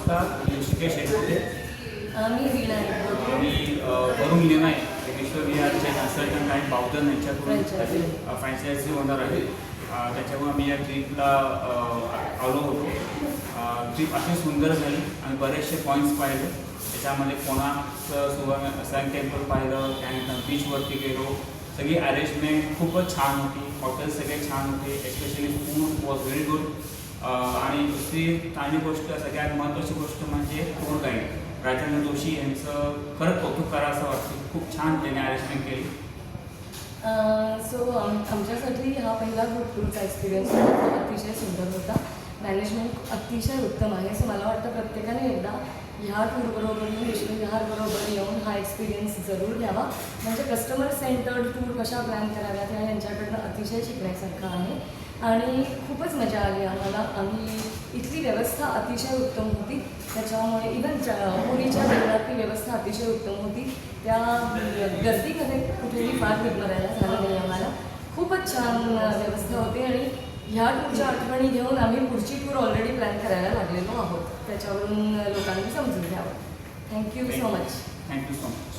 नमस्कार, मी ऋषिकेश शेटवते. मी वीणा बोलते. मी वरुण लिनाय योगेश्वर विहारचे कन्सल्टंट आणि बावधन यांच्याकडून फ्रँचायझी ओनर आहे. त्याच्यामुळे आम्ही या ट्रीपला आलो होतो. ट्रीप अशी सुंदर झाली आणि बरेचसे पॉईंट्स पाहिले. त्याच्यामध्ये कोणाचं सुवर्ण टेम्पल पाहिलं, त्यानंतर बीचवरती गेलो. सगळी अरेंजमेंट खूपच छान होती. हॉटेल्स सगळे छान होते. Especially food was very good. आणि दुसरी चांगली गोष्ट, सगळ्यात महत्त्वाची गोष्ट म्हणजे टूर गाईड राजेंद्र जोशी यांचं खरंच कौतुक करावं असं वाटतं. खूप छान त्याने अरेंजमेंट केली. सो आमच्यासाठी हा पहिला ग्रुप टूरचा एक्सपिरियन्स होता. अतिशय सुंदर होता. मॅनेजमेंट अतिशय उत्तम आहे. सो मला वाटतं प्रत्येकाने एकदा ह्या टूरबरोबर येऊन विष्णू विहारबरोबर येऊन हा एक्सपिरियन्स जरूर घ्यावा. म्हणजे कस्टमर सेंटर्ड टूर कशा प्लॅन कराव्यात ह्या यांच्याकडनं अतिशय शिकण्यासारखं आहे आणि खूपच मजा आली आम्हाला. आम्ही इथली व्यवस्था अतिशय उत्तम होती. त्याच्यामुळे इव्हन पुरीच्या देवळातली व्यवस्था अतिशय उत्तम होती. त्या गर्दीमध्ये कुठेही फार डगमगायला झालं नाही आम्हाला. खूपच छान व्यवस्था होती आणि ह्या टूरच्या आठवणी घेऊन आम्ही पुढची टूर ऑलरेडी प्लॅन करायला लागलेलो आहोत. त्याच्यावरून लोकांनी समजून घ्यावं. Thank you so much. Thank you so much.